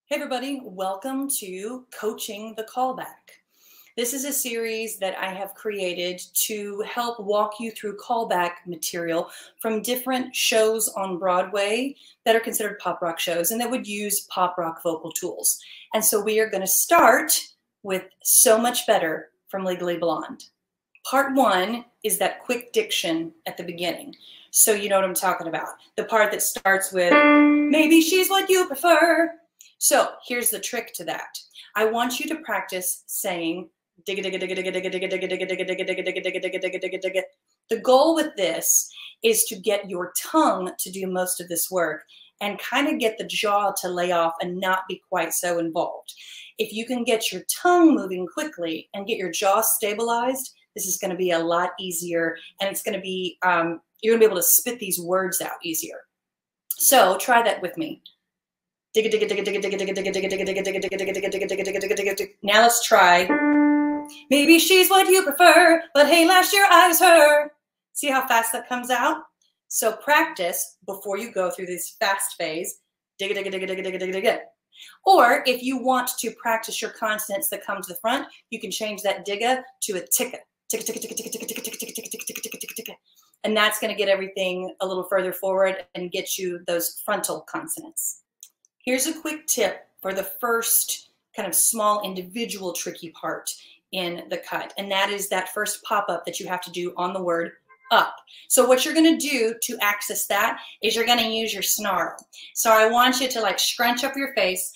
Hey everybody, welcome to Coaching the Callback. This is a series that I have created to help walk you through callback material from different shows on Broadway that are considered pop rock shows and that would use pop rock vocal tools. And so we are going to start with So Much Better from Legally Blonde. Part one is that quick diction at the beginning. So you know what I'm talking about. The part that starts with, maybe she's what you prefer. So here's the trick to that. I want you to practice saying digga digga digga digga digga digga digga digga digga digga digga digga digga digga digga digga. The goal with this is to get your tongue to do most of this work and kind of get the jaw to lay off and not be quite so involved. If you can get your tongue moving quickly and get your jaw stabilized, this is going to be a lot easier, and it's going to be you're going to be able to spit these words out easier. So try that with me. Now let's try. Maybe she's what you prefer, but hey, last year I was her. See how fast that comes out? So practice before you go through this fast phase. Or if you want to practice your consonants that come to the front, you can change that digga to a ticka. And that's going to get everything a little further forward and get you those frontal consonants. Here's a quick tip for the first kind of small individual tricky part in the cut, and that is that first pop-up that you have to do on the word up. So what you're going to do to access that is you're going to use your snarl. So I want you to like scrunch up your face,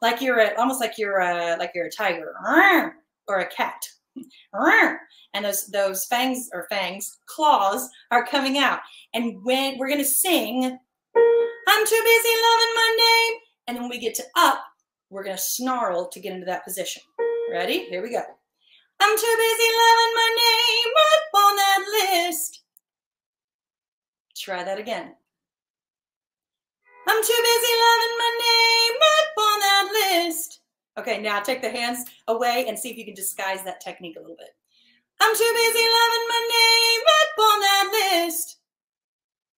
like you're almost like you're a tiger or a cat, and those claws are coming out. And when we're going to sing, I'm too busy loving my name. And then when we get to up, we're going to snarl to get into that position. Ready? Here we go. I'm too busy loving my name up on that list. Try that again. I'm too busy loving my name up on that list. Okay, now take the hands away and see if you can disguise that technique a little bit. I'm too busy loving my name up on that list.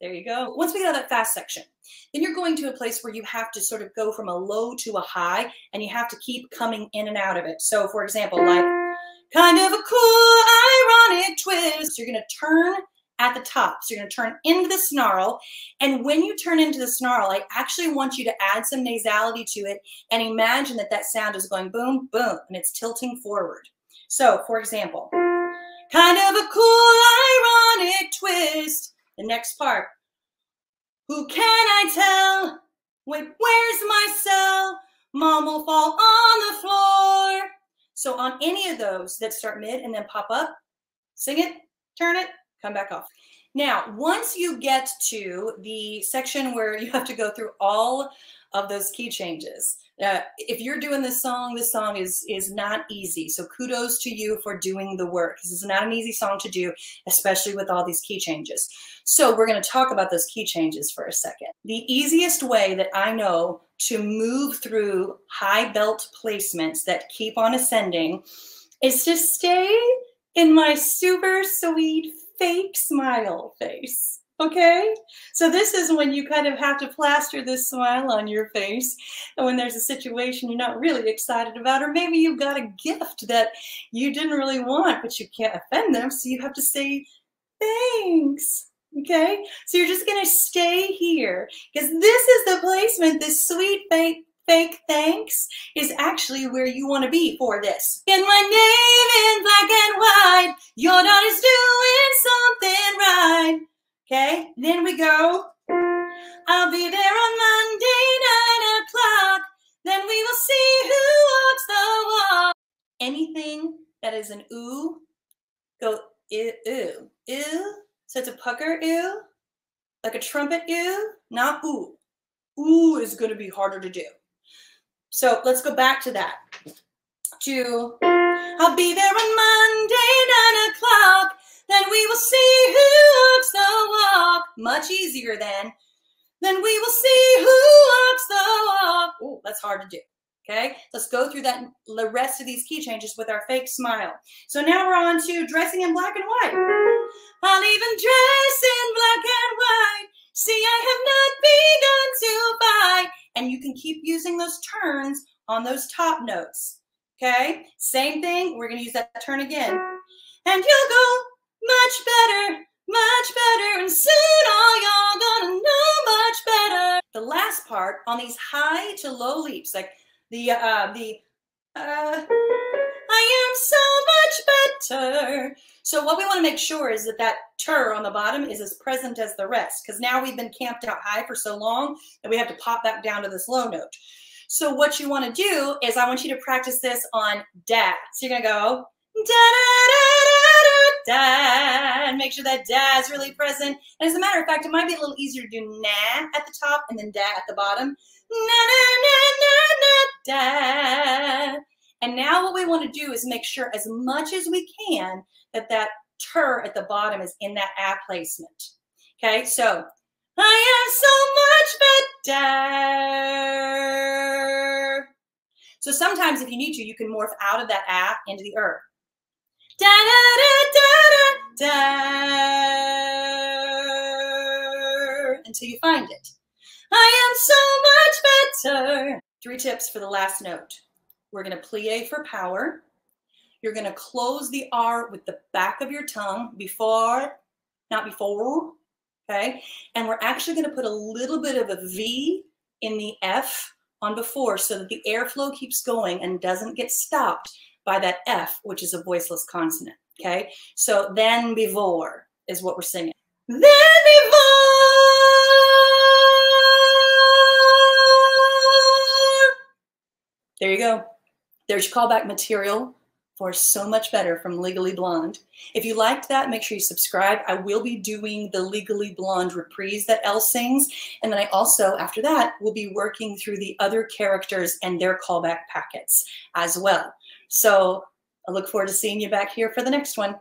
There you go. Once we get out of that fast section, then you're going to a place where you have to sort of go from a low to a high, and you have to keep coming in and out of it. So for example, like kind of a cool, ironic twist. You're going to turn at the top. So you're going to turn into the snarl. And when you turn into the snarl, I actually want you to add some nasality to it and imagine that that sound is going boom, boom, and it's tilting forward. So for example, kind of a cool, ironic twist. The next part. Who can I tell? Wait, where's my cell? Mom will fall on the floor. So on any of those that start mid and then pop up, sing it, turn it, come back off. Now, once you get to the section where you have to go through all of those key changes, if you're doing this song is not easy. So kudos to you for doing the work. This is not an easy song to do, especially with all these key changes. So we're going to talk about those key changes for a second. The easiest way that I know to move through high belt placements that keep on ascending is to stay in my super sweet fake smile face. Okay, so this is when you kind of have to plaster this smile on your face, and when there's a situation you're not really excited about, or maybe you've got a gift that you didn't really want, but you can't offend them, so you have to say thanks. Okay, so you're just gonna stay here because this is the placement. This sweet fake thanks is actually where you want to be for this. In my name in black and white, your daughter's doing something right. Okay, then we go. I'll be there on Monday, 9 o'clock. Then we will see who walks the walk. Anything that is an ooh, go ew, ew, ew. So it's a pucker ew, like a trumpet ew, not ooh. Ooh is going to be harder to do. So let's go back to that. I'll be there on Monday, 9 o'clock. Then we will see who walks the walk. Much easier then. Then we will see who walks the walk. Oh, that's hard to do. Okay, let's go through the rest of these key changes with our fake smile. So now we're on to dressing in black and white. I'll even dress in black and white. See, I have not begun to fight. And you can keep using those turns on those top notes. Okay, same thing. We're going to use that turn again. And you'll go much better, and soon all y'all gonna know much better. The last part on these high to low leaps, like I am so much better. So what we want to make sure is that that tur on the bottom is as present as the rest, because now we've been camped out high for so long that we have to pop back down to this low note. So what you want to do is I want you to practice this on da. So you're going to go da da da da da, and make sure that da is really present. And as a matter of fact, it might be a little easier to do na at the top and then da at the bottom. Na na na na na da. And now what we want to do is make sure as much as we can that that tur at the bottom is in that a placement. Okay, so I am so much better. So sometimes if you need to, you can morph out of that a into the Da da da da da da until you find it. I am so much better. 3 tips for the last note. We're going to plie for power. You're going to close the R with the back of your tongue before, not before, okay? And we're actually going to put a little bit of a V in the F on before so that the airflow keeps going and doesn't get stopped by that F, which is a voiceless consonant, okay? So then before is what we're singing. Then before. There you go. There's your callback material for So Much Better from Legally Blonde. If you liked that, make sure you subscribe. I will be doing the Legally Blonde reprise that Elle sings. And then I also, after that, will be working through the other characters and their callback packets as well. So I look forward to seeing you back here for the next one.